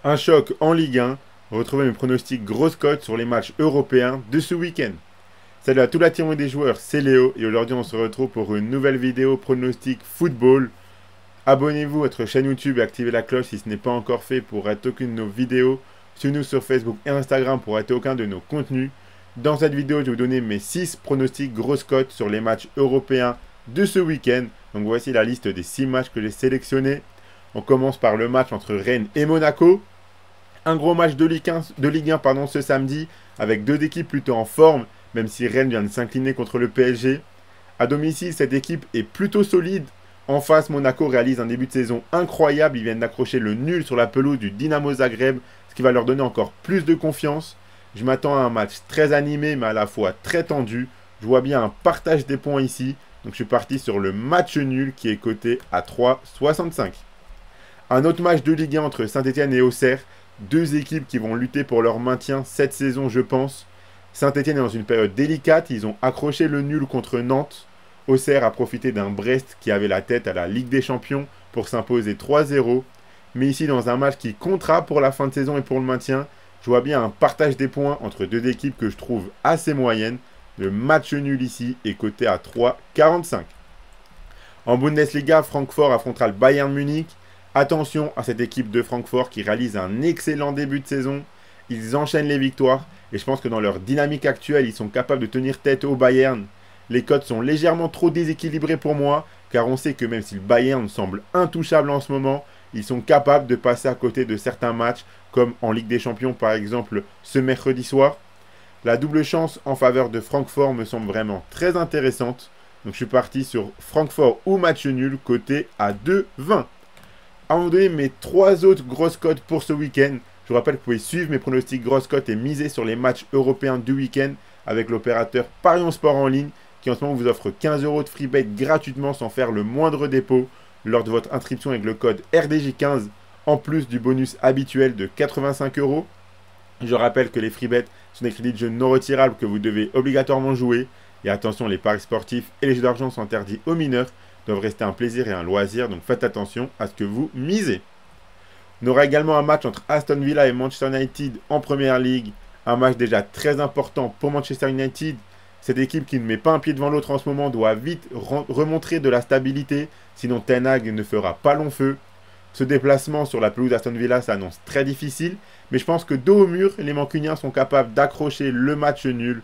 Un choc en Ligue 1. Retrouvez mes pronostics grosses cotes sur les matchs européens de ce week-end. Salut à toute la team des joueurs, c'est Léo et aujourd'hui on se retrouve pour une nouvelle vidéo pronostic football. Abonnez-vous à notre chaîne YouTube et activez la cloche si ce n'est pas encore fait pour rater aucune de nos vidéos. Suivez-nous sur Facebook et Instagram pour rater aucun de nos contenus. Dans cette vidéo, je vais vous donner mes 6 pronostics grosses cotes sur les matchs européens de ce week-end. Donc voici la liste des 6 matchs que j'ai sélectionnés. On commence par le match entre Rennes et Monaco. Un gros match de Ligue 1 ce samedi, avec deux équipes plutôt en forme, même si Rennes vient de s'incliner contre le PSG. À domicile, cette équipe est plutôt solide. En face, Monaco réalise un début de saison incroyable. Ils viennent d'accrocher le nul sur la pelouse du Dynamo Zagreb, ce qui va leur donner encore plus de confiance. Je m'attends à un match très animé, mais à la fois très tendu. Je vois bien un partage des points ici. Donc je suis parti sur le match nul qui est coté à 3,65. Un autre match de Ligue 1 entre Saint-Etienne et Auxerre. Deux équipes qui vont lutter pour leur maintien cette saison, je pense. Saint-Etienne est dans une période délicate. Ils ont accroché le nul contre Nantes. Auxerre a profité d'un Brest qui avait la tête à la Ligue des Champions pour s'imposer 3-0. Mais ici, dans un match qui comptera pour la fin de saison et pour le maintien, je vois bien un partage des points entre deux équipes que je trouve assez moyennes. Le match nul ici est coté à 3,45. En Bundesliga, Francfort affrontera le Bayern Munich. Attention à cette équipe de Francfort qui réalise un excellent début de saison. Ils enchaînent les victoires et je pense que dans leur dynamique actuelle, ils sont capables de tenir tête au Bayern. Les cotes sont légèrement trop déséquilibrées pour moi, car on sait que même si le Bayern semble intouchable en ce moment, ils sont capables de passer à côté de certains matchs, comme en Ligue des Champions par exemple ce mercredi soir. La double chance en faveur de Francfort me semble vraiment très intéressante. Donc je suis parti sur Francfort ou match nul, coté à 2,20. À vous donner mes 3 autres grosses cotes pour ce week-end. Je vous rappelle que vous pouvez suivre mes pronostics grosses cotes et miser sur les matchs européens du week-end avec l'opérateur Parion Sport en ligne qui en ce moment vous offre 15 € de free bet gratuitement sans faire le moindre dépôt lors de votre inscription avec le code RDJ15 en plus du bonus habituel de 85 €. Je rappelle que les free bets sont des crédits de jeu non retirables que vous devez obligatoirement jouer. Et attention, les paris sportifs et les jeux d'argent sont interdits aux mineurs, doivent rester un plaisir et un loisir, donc faites attention à ce que vous misez. On aura également un match entre Aston Villa et Manchester United en Première Ligue. Un match déjà très important pour Manchester United. Cette équipe qui ne met pas un pied devant l'autre en ce moment doit vite remontrer de la stabilité, sinon Ten Hag ne fera pas long feu. Ce déplacement sur la pelouse d'Aston Villa s'annonce très difficile, mais je pense que dos au mur, les Mancuniens sont capables d'accrocher le match nul.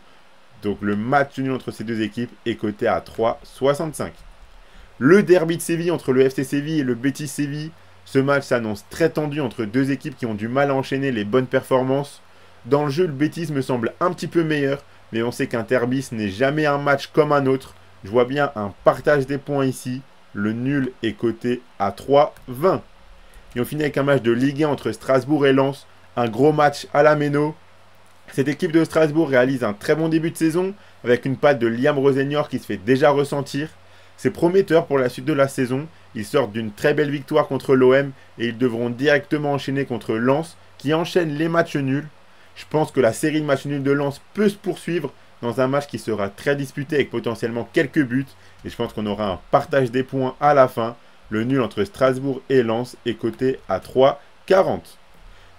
Donc le match nul entre ces deux équipes est coté à 3,65. Le derby de Séville entre le FC Séville et le Betis Séville. Ce match s'annonce très tendu entre deux équipes qui ont du mal à enchaîner les bonnes performances. Dans le jeu, le Betis me semble un petit peu meilleur, mais on sait qu'un derby ce n'est jamais un match comme un autre. Je vois bien un partage des points ici. Le nul est coté à 3,20. Et on finit avec un match de Ligue 1 entre Strasbourg et Lens. Un gros match à la Méno. Cette équipe de Strasbourg réalise un très bon début de saison avec une patte de Liam Rosenior qui se fait déjà ressentir. C'est prometteur pour la suite de la saison. Ils sortent d'une très belle victoire contre l'OM et ils devront directement enchaîner contre Lens qui enchaîne les matchs nuls. Je pense que la série de matchs nuls de Lens peut se poursuivre dans un match qui sera très disputé avec potentiellement quelques buts. Et je pense qu'on aura un partage des points à la fin. Le nul entre Strasbourg et Lens est coté à 3,40.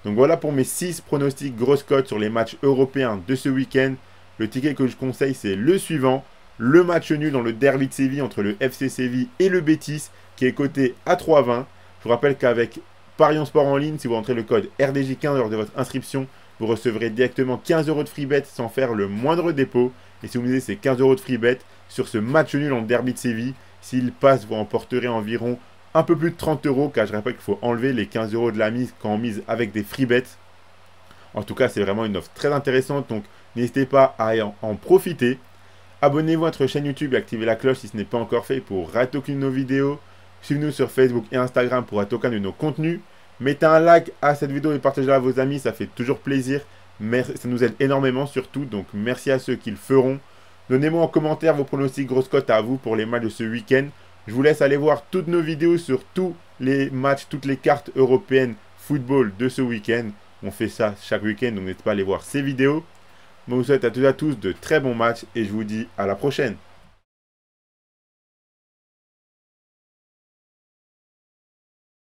Donc voilà pour mes 6 pronostics grosses cotes sur les matchs européens de ce week-end. Le ticket que je conseille c'est le suivant. Le match nul dans le derby de Séville entre le FC Séville et le Betis qui est coté à 3,20. Je vous rappelle qu'avec Parion Sport en ligne, si vous rentrez le code RDJ15 lors de votre inscription, vous recevrez directement 15 € de free bet sans faire le moindre dépôt. Et si vous misez ces 15 € de free bet sur ce match nul en derby de Séville, s'il passe, vous emporterez environ un peu plus de 30 €, car je rappelle qu'il faut enlever les 15 € de la mise quand on mise avec des free bets. En tout cas, c'est vraiment une offre très intéressante, donc n'hésitez pas à en profiter. Abonnez-vous à notre chaîne YouTube et activez la cloche si ce n'est pas encore fait pour rater aucune de nos vidéos. Suivez-nous sur Facebook et Instagram pour rater aucun de nos contenus. Mettez un like à cette vidéo et partagez-la à vos amis, ça fait toujours plaisir. Ça nous aide énormément surtout, donc merci à ceux qui le feront. Donnez-moi en commentaire vos pronostics grosses cotes à vous pour les matchs de ce week-end. Je vous laisse aller voir toutes nos vidéos sur tous les matchs, toutes les cartes européennes football de ce week-end. On fait ça chaque week-end, donc n'hésitez pas à aller voir ces vidéos. Je vous souhaite à toutes et à tous de très bons matchs et je vous dis à la prochaine.